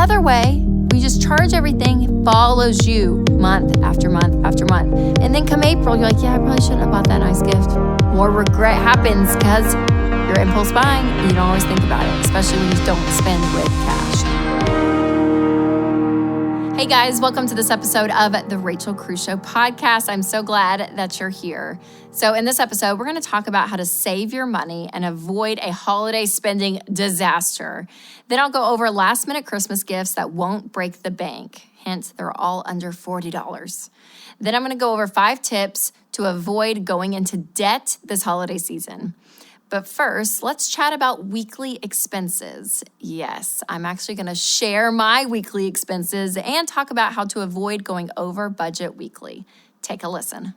other way, we just charge everything, follows you month after month after month. And then come April, you're like, yeah, I probably shouldn't have bought that nice gift. More regret happens because you're impulse buying and you don't always think about it, especially when you don't spend with cash. Hey guys, welcome to this episode of the Rachel Cruze Show podcast. I'm so glad that you're here. So in this episode, we're going to talk about how to save your money and avoid a holiday spending disaster. Then I'll go over last minute Christmas gifts that won't break the bank. Hence, they're all under $40. Then I'm going to go over 5 tips to avoid going into debt this holiday season. But first, let's chat about weekly expenses. Yes, I'm actually going to share my weekly expenses and talk about how to avoid going over budget weekly. Take a listen.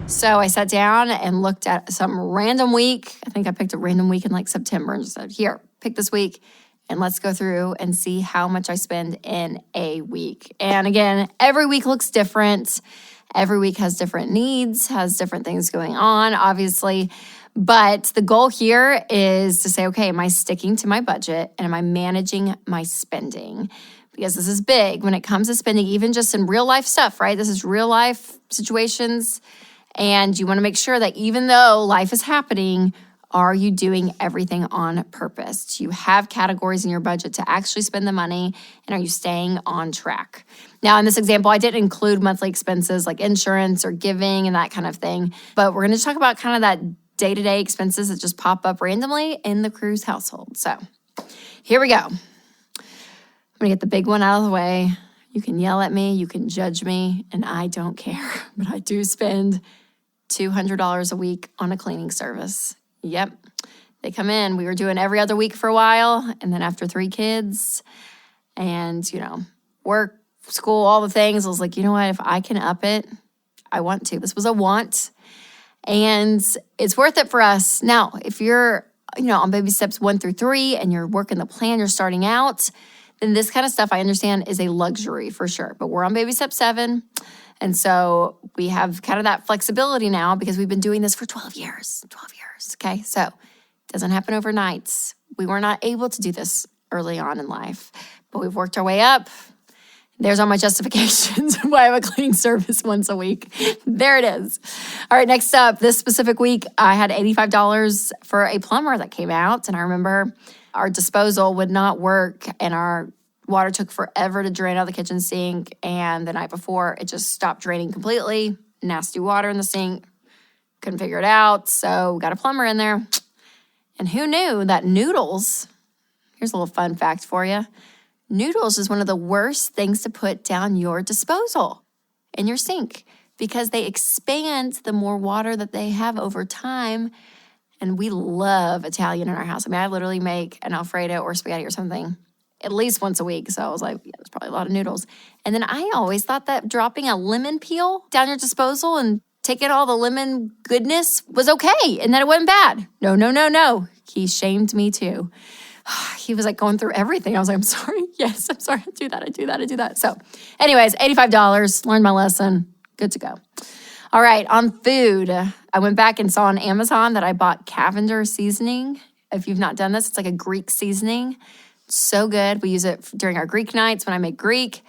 So I sat down and looked at some random week. I think I picked a random week in like September and just said, here, pick this week and let's go through and see how much I spend in a week. And again, every week looks different. Every week has different needs, has different things going on, obviously. But the goal here is to say, okay, am I sticking to my budget and am I managing my spending? Because this is big when it comes to spending, even just in real life stuff, right? This is real life situations. And you want to make sure that even though life is happening, are you doing everything on purpose? Do you have categories in your budget to actually spend the money? And are you staying on track? Now, in this example, I didn't include monthly expenses like insurance or giving and that kind of thing. But we're going to talk about kind of that day-to-day expenses that just pop up randomly in the Cruze household. So here we go. I'm going to get the big one out of the way. You can yell at me, you can judge me, and I don't care. But I do spend $200 a week on a cleaning service. Yep. They come in. We were doing every other week for a while. And then after 3 kids and, work, school, all the things, I was like, you know what? If I can up it, I want to. This was a want. And it's worth it for us. Now, if you're, on baby steps 1 through 3 and you're working the plan, you're starting out, then this kind of stuff I understand is a luxury for sure. But we're on baby step 7. And so we have kind of that flexibility now because we've been doing this for 12 years. Okay, so it doesn't happen overnight. We were not able to do this early on in life, but we've worked our way up. There's all my justifications why I have a cleaning service once a week. There it is. All right, next up, this specific week, I had $85 for a plumber that came out. And I remember our disposal would not work and our water took forever to drain out of the kitchen sink. And the night before, it just stopped draining completely. Nasty water in the sink. Couldn't figure it out. So we got a plumber in there. And who knew that noodles, here's a little fun fact for you. Noodles is one of the worst things to put down your disposal in your sink because they expand the more water that they have over time. And we love Italian in our house. I mean, I literally make an Alfredo or spaghetti or something at least once a week. So I was like, yeah, there's probably a lot of noodles. And then I always thought that dropping a lemon peel down your disposal and taking all the lemon goodness was okay and that it wasn't bad. No. He shamed me too. He was like going through everything. I was like, I'm sorry. Yes, I'm sorry. I do that. So anyways, $85, learned my lesson. Good to go. All right, on food. I went back and saw on Amazon that I bought Cavender seasoning. If you've not done this, it's like a Greek seasoning. So good. We use it during our Greek nights when I make Greek.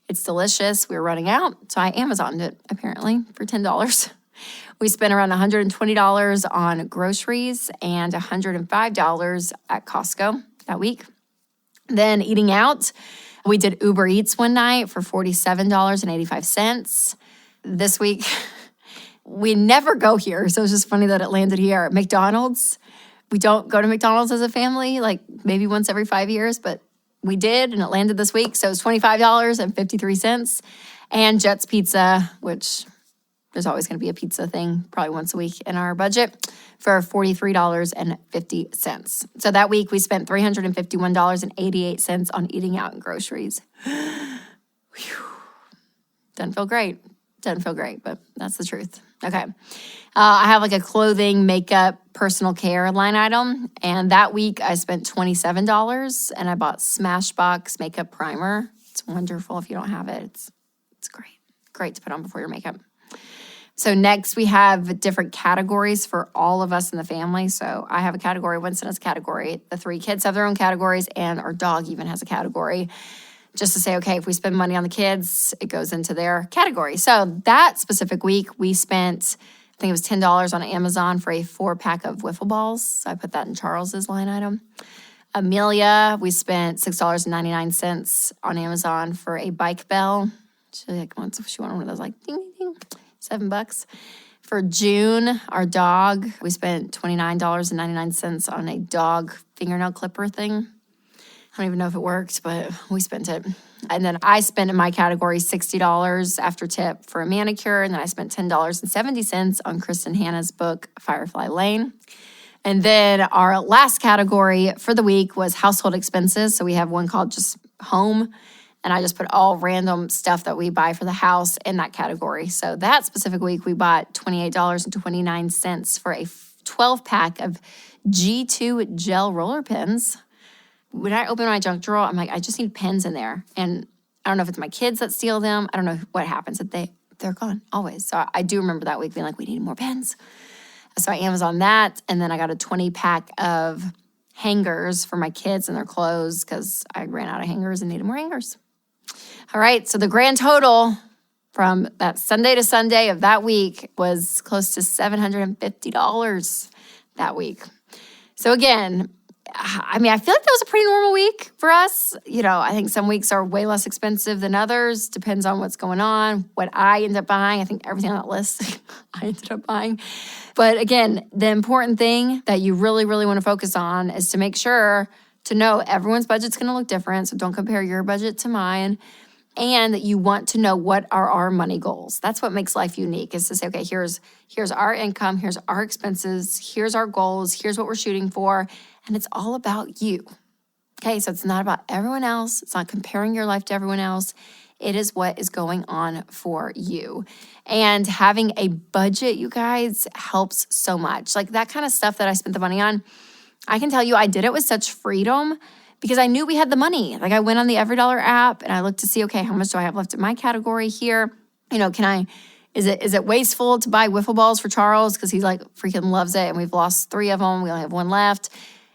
It's delicious. We were running out, so I Amazoned it apparently for $10. We spent around $120 on groceries and $105 at Costco that week. Then eating out, we did Uber Eats one night for $47.85. This week, we never go here, so it's just funny that it landed here. McDonald's, we don't go to McDonald's as a family, like maybe once every 5 years, but we did, and it landed this week, so it's $25.53. And Jet's Pizza, which there's always going to be a pizza thing, probably once a week in our budget, for $43.50. So that week, we spent $351.88 on eating out and groceries. Doesn't feel great, but that's the truth. Okay. I have like a clothing, makeup, personal care line item. And that week I spent $27 and I bought Smashbox makeup primer. It's wonderful if you don't have it. It's great. Great to put on before your makeup. So next we have different categories for all of us in the family. So I have a category, Winston has a category, the 3 kids have their own categories, and our dog even has a category. Just to say, okay, if we spend money on the kids, it goes into their category. So that specific week, we spent, I think it was $10 on Amazon for a 4-pack of wiffle balls. So I put that in Charles's line item. Amelia, we spent $6.99 on Amazon for a bike bell. She wanted one of those like ding, ding, ding, $7. For June, our dog, we spent $29.99 on a dog fingernail clipper thing. I don't even know if it worked, but we spent it. And then I spent in my category $60 after tip for a manicure. And then I spent $10.70 on Kristen Hanna's book, Firefly Lane. And then our last category for the week was household expenses. So we have one called just home. And I just put all random stuff that we buy for the house in that category. So that specific week, we bought $28.29 for a 12-pack of G2 gel roller pens. When I open my junk drawer, I'm like, I just need pens in there. And I don't know if it's my kids that steal them. I don't know what happens. They're gone always. So I do remember that week being like, we need more pens. So I Amazoned that. And then I got a 20-pack of hangers for my kids and their clothes because I ran out of hangers and needed more hangers. All right. So the grand total from that Sunday to Sunday of that week was close to $750 that week. So again, I mean, I feel like that was a pretty normal week for us. You know, I think some weeks are way less expensive than others. Depends on what's going on, what I end up buying. I think everything on that list I ended up buying. But again, the important thing that you really, really want to focus on is to make sure to know everyone's budget's going to look different. So don't compare your budget to mine. And that you want to know what are our money goals. That's what makes life unique, is to say, okay, here's our income, here's our expenses, here's our goals, here's what we're shooting for. And it's all about you. Okay, so it's not about everyone else. It's not comparing your life to everyone else. It is what is going on for you. And having a budget, you guys, helps so much. Like that kind of stuff that I spent the money on, I can tell you I did it with such freedom because I knew we had the money. Like I went on the EveryDollar app and I looked to see, okay, how much do I have left in my category here? You know, is it wasteful to buy wiffle balls for Charles because he like freaking loves it and we've lost 3 of them. We only have 1 left.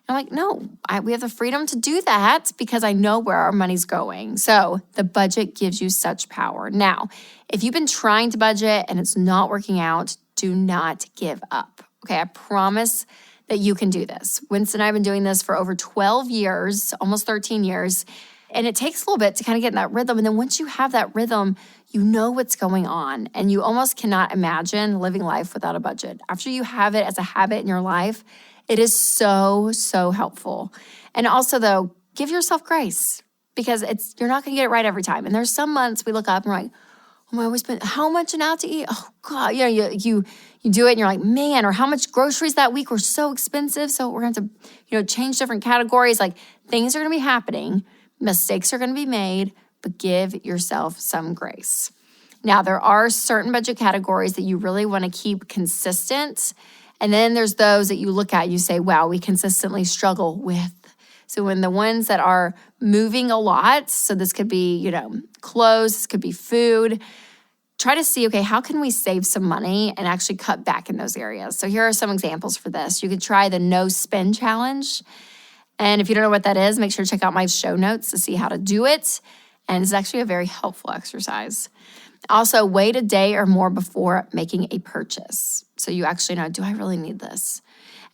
I'm like, no, we have the freedom to do that because I know where our money's going. So the budget gives you such power. Now, if you've been trying to budget and it's not working out, do not give up. Okay, I promise that you can do this. Winston and I have been doing this for over 12 years, almost 13 years. And it takes a little bit to kind of get in that rhythm. And then once you have that rhythm, you know what's going on. And you almost cannot imagine living life without a budget. After you have it as a habit in your life, it is so, so helpful. And also though, give yourself grace because you're not gonna get it right every time. And there's some months we look up and we're like, oh my, we spent how much an out to eat? Oh God, you know, you do it and you're like, man, or how much groceries that week were so expensive. So we're gonna have to, you know, change different categories. Like things are gonna be happening, mistakes are gonna be made, but give yourself some grace. Now, there are certain budget categories that you really wanna keep consistent. And then there's those that you look at, you say, wow, we consistently struggle with. So when the ones that are moving a lot, so this could be, you know, clothes, this could be food, try to see, okay, how can we save some money and actually cut back in those areas? So here are some examples for this. You could try the no spend challenge. And if you don't know what that is, make sure to check out my show notes to see how to do it. And it's actually a very helpful exercise. Also, wait a day or more before making a purchase. So you actually know, do I really need this?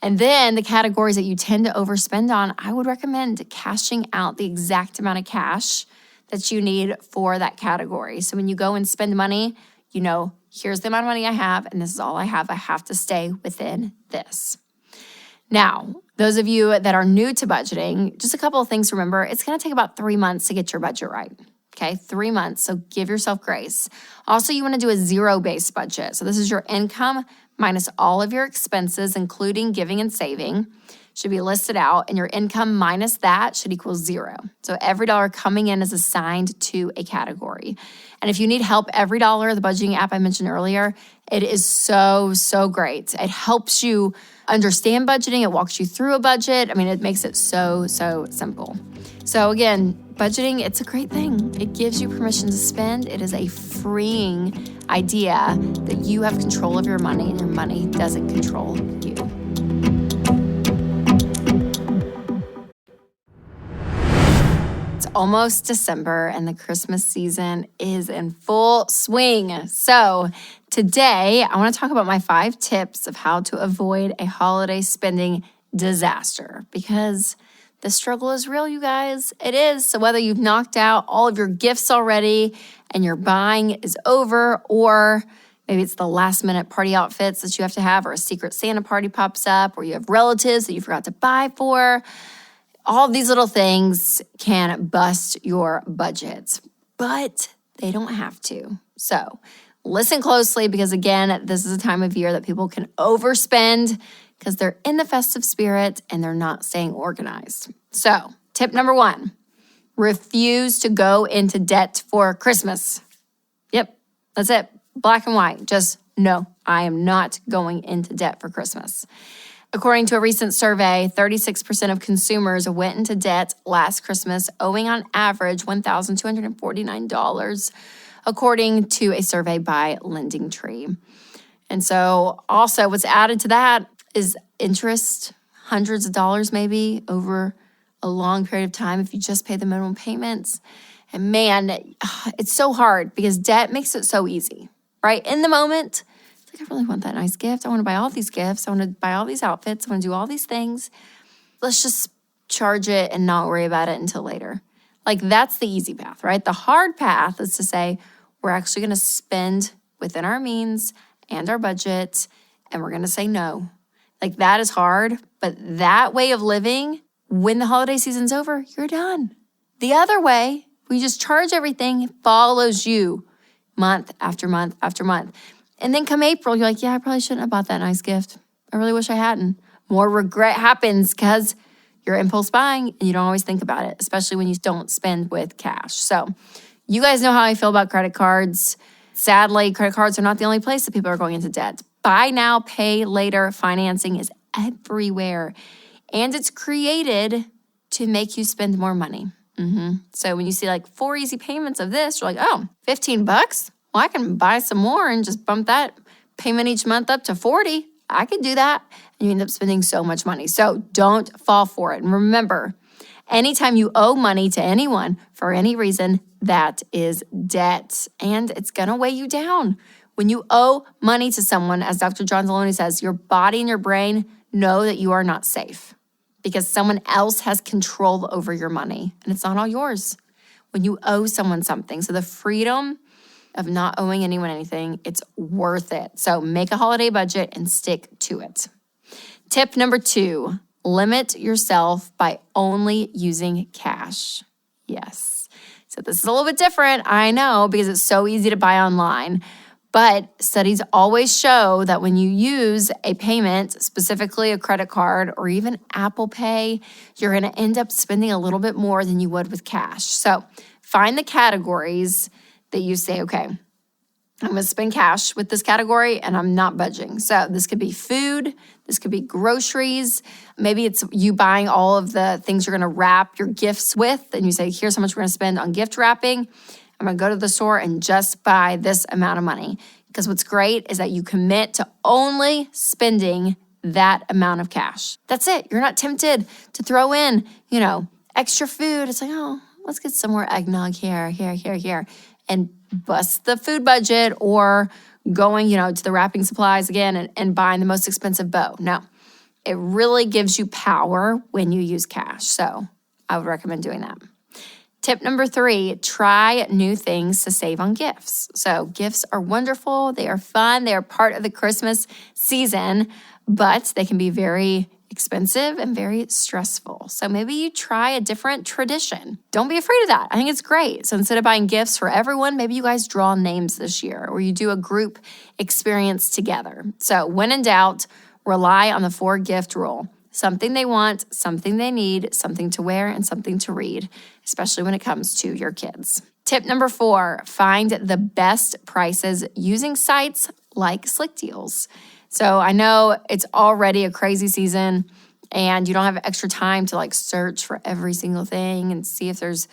And then the categories that you tend to overspend on, I would recommend cashing out the exact amount of cash that you need for that category. So when you go and spend money, you know, here's the amount of money I have, and this is all I have. I have to stay within this. Now, those of you that are new to budgeting, just a couple of things to remember. It's going to take about 3 months to get your budget right. Okay, 3 months. So give yourself grace. Also, you want to do a zero-based budget. So this is your income minus all of your expenses, including giving and saving. should be listed out, and your income minus that should equal zero. So every dollar coming in is assigned to a category. And if you need help, Every Dollar, the budgeting app I mentioned earlier, it is so, so great. It helps you understand budgeting. It walks you through a budget. I mean, it makes it so, so simple. So again, budgeting, it's a great thing. It gives you permission to spend. It is a freeing idea that you have control of your money and your money doesn't control you. It's almost December and the Christmas season is in full swing. So today I want to talk about my 5 tips of how to avoid a holiday spending disaster, because the struggle is real, you guys. It is. So whether you've knocked out all of your gifts already and your buying is over, or maybe it's the last minute party outfits that you have to have, or a secret Santa party pops up, or you have relatives that you forgot to buy for, all of these little things can bust your budgets, but they don't have to. So listen closely, because again, this is a time of year that people can overspend because they're in the festive spirit and they're not staying organized. So tip number 1, refuse to go into debt for Christmas. Yep, that's it. Black and white. Just no, I am not going into debt for Christmas. According to a recent survey, 36% of consumers went into debt last Christmas, owing on average $1,249, according to a survey by LendingTree. And so also what's added to that is interest, hundreds of dollars maybe over a long period of time if you just pay the minimum payments. And man, it's so hard because debt makes it so easy, right? In the moment, it's like, I really want that nice gift. I want to buy all these gifts. I want to buy all these outfits. I want to do all these things. Let's just charge it and not worry about it until later. Like, that's the easy path, right? The hard path is to say, we're actually going to spend within our means and our budget, and we're going to say no. Like, that is hard, but that way of living, when the holiday season's over, you're done. The other way, we just charge everything, follows you month after month after month. And then come April, you're like, yeah, I probably shouldn't have bought that nice gift. I really wish I hadn't. More regret happens because you're impulse buying and you don't always think about it, especially when you don't spend with cash. So you guys know how I feel about credit cards. Sadly, credit cards are not the only place that people are going into debt. Buy now, pay later financing is everywhere. And it's created to make you spend more money. So when you see like 4 easy payments of this, you're like, oh, $15? Well, I can buy some more and just bump that payment each month up to $40. I could do that. And you end up spending so much money. So don't fall for it. And remember, anytime you owe money to anyone for any reason, that is debt. And it's going to weigh you down. When you owe money to someone, as Dr. John Zaloni says, your body and your brain know that you are not safe because someone else has control over your money and it's not all yours when you owe someone something. So the freedom of not owing anyone anything, it's worth it. So make a holiday budget and stick to it. Tip number 2, limit yourself by only using cash. Yes. So this is a little bit different, I know, because it's so easy to buy online. But studies always show that when you use a payment, specifically a credit card or even Apple Pay, you're going to end up spending a little bit more than you would with cash. So find the categories that you say, okay, I'm going to spend cash with this category and I'm not budging. So this could be food, this could be groceries. Maybe it's you buying all of the things you're going to wrap your gifts with. And you say, here's how much we're going to spend on gift wrapping. I'm going to go to the store and just buy this amount of money. Because what's great is that you commit to only spending that amount of cash. That's it. You're not tempted to throw in, extra food. It's like, oh, let's get some more eggnog here, and bust the food budget, or going, to the wrapping supplies again and buying the most expensive bow. No, it really gives you power when you use cash. So I would recommend doing that. Tip number 3, try new things to save on gifts. So gifts are wonderful. They are fun. They are part of the Christmas season, but they can be very expensive and very stressful. So maybe you try a different tradition. Don't be afraid of that. I think it's great. So instead of buying gifts for everyone, maybe you guys draw names this year, or you do a group experience together. So when in doubt, rely on the 4 gift rule. something they want, something they need, something to wear, and something to read, especially when it comes to your kids. Tip number 4, find the best prices using sites like Slick Deals. So I know it's already a crazy season and you don't have extra time to like search for every single thing and see if there's,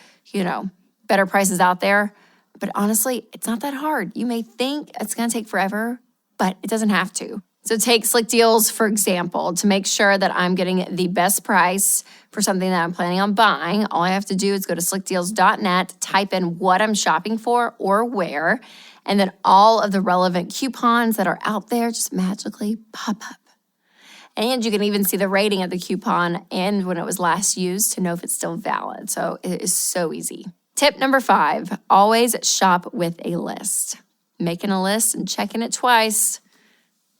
better prices out there. But honestly, it's not that hard. You may think it's going to take forever, but it doesn't have to. So take Slick Deals, for example, to make sure that I'm getting the best price for something that I'm planning on buying. All I have to do is go to slickdeals.net, type in what I'm shopping for or where, and then all of the relevant coupons that are out there just magically pop up. And you can even see the rating of the coupon and when it was last used to know if it's still valid. So it is so easy. Tip number 5, always shop with a list. Making a list and checking it twice.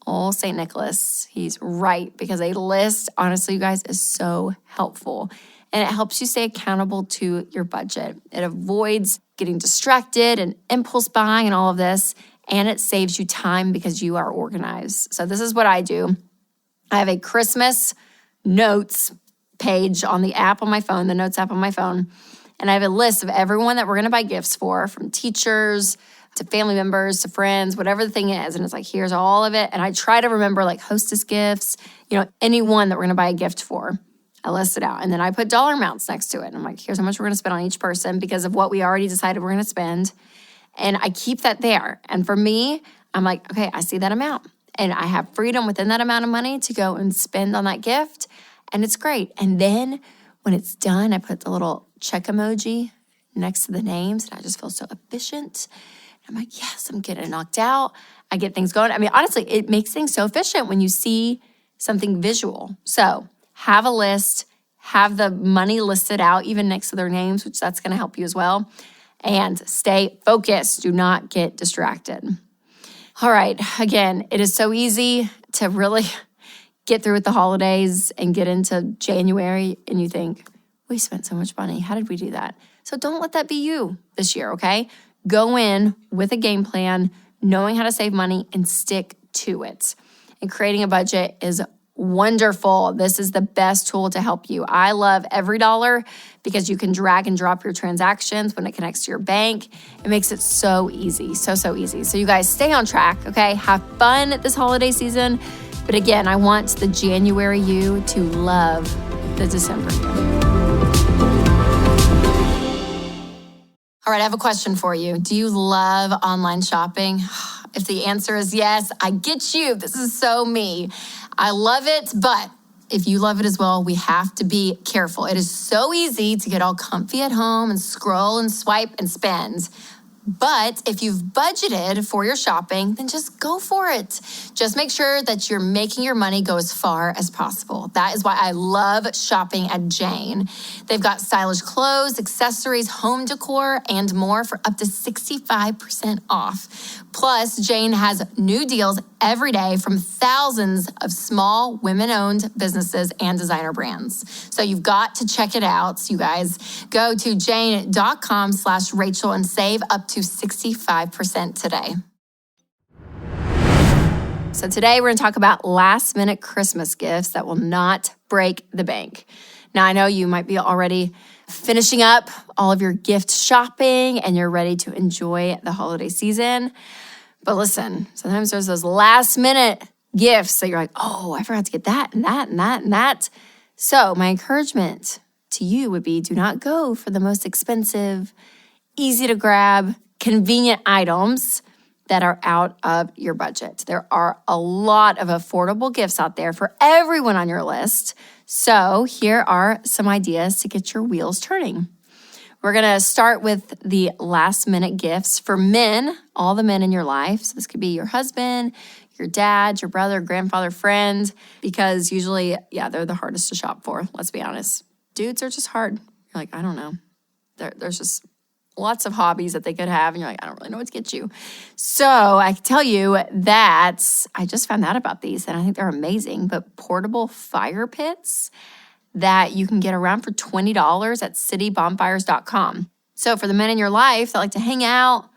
Oh, St. Nicholas, he's right, because a list, honestly, you guys, is so helpful. And it helps you stay accountable to your budget. It avoids getting distracted and impulse buying and all of this. And it saves you time because you are organized. So this is what I do. I have a Christmas notes page on the app on my phone, the notes app on my phone. And I have a list of everyone that we're going to buy gifts for, from teachers to family members to friends, whatever the thing is. And it's like, here's all of it. And I try to remember like hostess gifts, anyone that we're going to buy a gift for. I list it out. And then I put dollar amounts next to it. And I'm like, here's how much we're going to spend on each person because of what we already decided we're going to spend. And I keep that there. And for me, I'm like, okay, I see that amount. And I have freedom within that amount of money to go and spend on that gift. And it's great. And then when it's done, I put the little check emoji next to the names. And I just feel so efficient. I'm like, yes, I'm getting it knocked out. I get things going. I mean, honestly, it makes things so efficient when you see something visual. So have a list, have the money listed out even next to their names, which that's going to help you as well. And stay focused. Do not get distracted. All right. Again, it is so easy to really get through with the holidays and get into January and you think, we spent so much money. How did we do that? So don't let that be you this year, okay? Go in with a game plan, knowing how to save money, and stick to it. And creating a budget is wonderful. This is the best tool to help you. I love EveryDollar because you can drag and drop your transactions when it connects to your bank. It makes it so easy, so easy. So you guys stay on track, okay? Have fun this holiday season. But again, I want the January you to love the December you. All right, I have a question for you. Do you love online shopping? If the answer is yes, I get you. This is so me. I love it, but if you love it as well, we have to be careful. It is so easy to get all comfy at home and scroll and swipe and spend. But if you've budgeted for your shopping, then just go for it. Just make sure that you're making your money go as far as possible. That is why I love shopping at Jane. They've got stylish clothes, accessories, home decor, and more for up to 65% off. Plus, Jane has new deals every day from thousands of small women-owned businesses and designer brands. So you've got to check it out. So you guys go to jane.com/Rachel and save up to 65% today. So today we're going to talk about last minute Christmas gifts that will not break the bank. Now I know you might be already finishing up all of your gift shopping and you're ready to enjoy the holiday season. But listen, sometimes there's those last minute gifts that you're like, oh, I forgot to get that and that and that and that. So my encouragement to you would be, do not go for the most expensive, easy to grab, convenient items that are out of your budget. There are a lot of affordable gifts out there for everyone on your list. So here are some ideas to get your wheels turning. We're going to start with the last minute gifts for men, all the men in your life. So this could be your husband, your dad, your brother, grandfather, friend, because usually, they're the hardest to shop for. Let's be honest. Dudes are just hard. You're like, I don't know. There's just lots of hobbies that they could have, and you're like, I don't really know what to get you. So I can tell you that I just found out about these, and I think they're amazing, but portable fire pits that you can get around for $20 at citybonfires.com. So for the men in your life that like to hang out,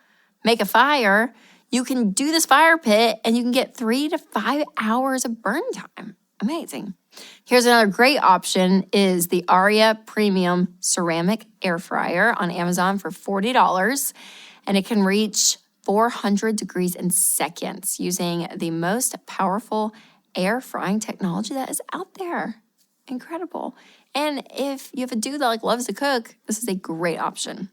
make a fire, you can do this fire pit, and you can get 3 to 5 hours of burn time. Amazing. Here's another great option is the Aria Premium Ceramic Air Fryer on Amazon for $40. And it can reach 400 degrees in seconds using the most powerful air frying technology that is out there. Incredible. And if you have a dude that loves to cook, this is a great option.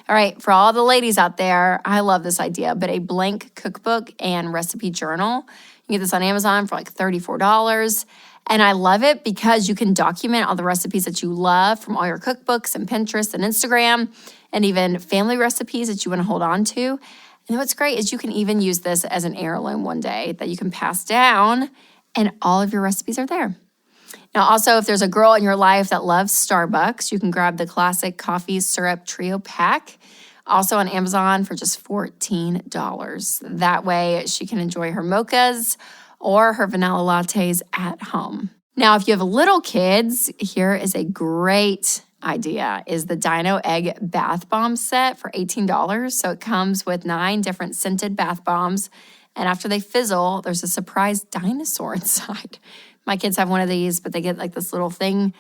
All right, for all the ladies out there, I love this idea, but a blank cookbook and recipe journal. You get this on Amazon for $34. And I love it because you can document all the recipes that you love from all your cookbooks and Pinterest and Instagram, and even family recipes that you want to hold on to. And what's great is you can even use this as an heirloom one day that you can pass down, and all of your recipes are there. Now, also, if there's a girl in your life that loves Starbucks, you can grab the classic coffee syrup trio pack, also on Amazon for just $14. That way she can enjoy her mochas or her vanilla lattes at home. Now, if you have little kids, here is a great idea, is the Dino Egg Bath Bomb set for $18. So it comes with 9 different scented bath bombs. And after they fizzle, there's a surprise dinosaur inside. My kids have one of these, but they get this little thing,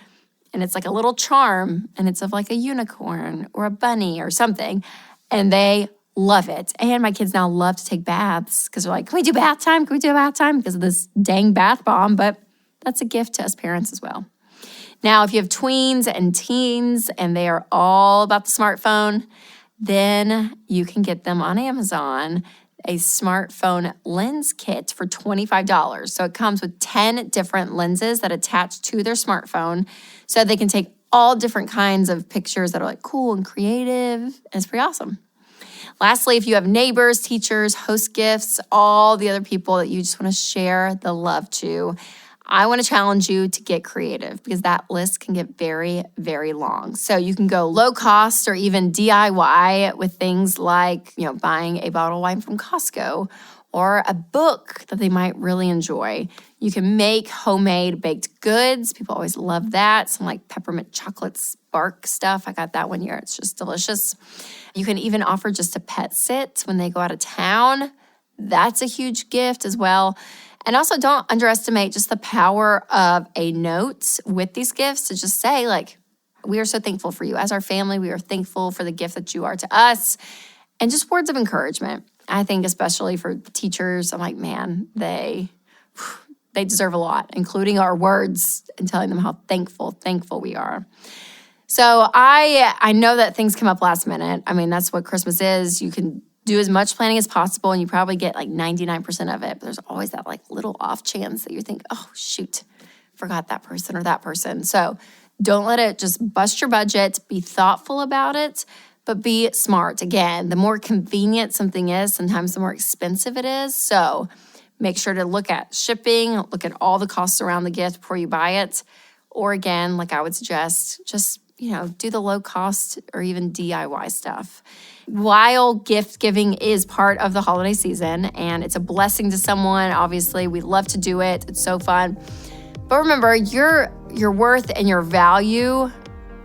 and it's a little charm, and it's of a unicorn or a bunny or something. And they love it. And my kids now love to take baths because they're like, can we do bath time? Can we do bath time? Because of this dang bath bomb. But that's a gift to us parents as well. Now, if you have tweens and teens and they are all about the smartphone, then you can get them on Amazon a smartphone lens kit for $25. So it comes with 10 different lenses that attach to their smartphone so they can take all different kinds of pictures that are cool and creative. And it's pretty awesome. Lastly, if you have neighbors, teachers, host gifts, all the other people that you just want to share the love to, I want to challenge you to get creative because that list can get very, very long. So you can go low cost or even DIY with things like, buying a bottle of wine from Costco or a book that they might really enjoy. You can make homemade baked goods. People always love that. Some peppermint chocolate spark stuff. I got that one year. It's just delicious. You can even offer just a pet sit when they go out of town. That's a huge gift as well. And also don't underestimate just the power of a note with these gifts to just say, we are so thankful for you. As our family, we are thankful for the gift that you are to us. And just words of encouragement. I think especially for teachers, I'm man, they deserve a lot, including our words and telling them how thankful we are. So I know that things come up last minute. That's what Christmas is. You can do as much planning as possible, and you probably get 99% of it. But there's always that little off chance that you think, oh, shoot, forgot that person or that person. So don't let it just bust your budget. Be thoughtful about it, but be smart. Again, the more convenient something is, sometimes the more expensive it is. So make sure to look at shipping, look at all the costs around the gift before you buy it. Or again, I would suggest, just do the low cost or even DIY stuff. While gift giving is part of the holiday season and it's a blessing to someone, obviously we love to do it. It's so fun. But remember, your worth and your value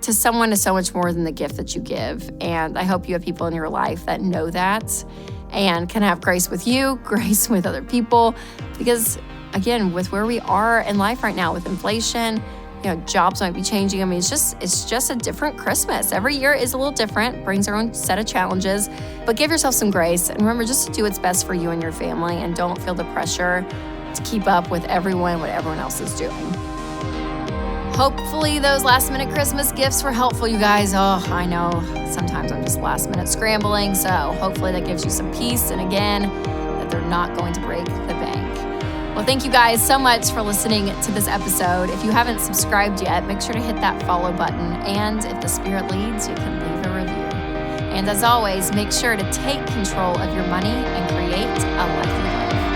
to someone is so much more than the gift that you give. And I hope you have people in your life that know that and can have grace with you, grace with other people. Because again, with where we are in life right now with inflation, jobs might be changing. It's just a different Christmas. Every year is a little different, brings our own set of challenges, but give yourself some grace. And remember just to do what's best for you and your family, and don't feel the pressure to keep up with what everyone else is doing. Hopefully those last minute Christmas gifts were helpful, you guys. Oh, I know sometimes I'm just last minute scrambling. So hopefully that gives you some peace. And again, that they're not going to break the bank. Well, thank you guys so much for listening to this episode. If you haven't subscribed yet, make sure to hit that follow button. And if the Spirit leads, you can leave a review. And as always, make sure to take control of your money and create a life you love.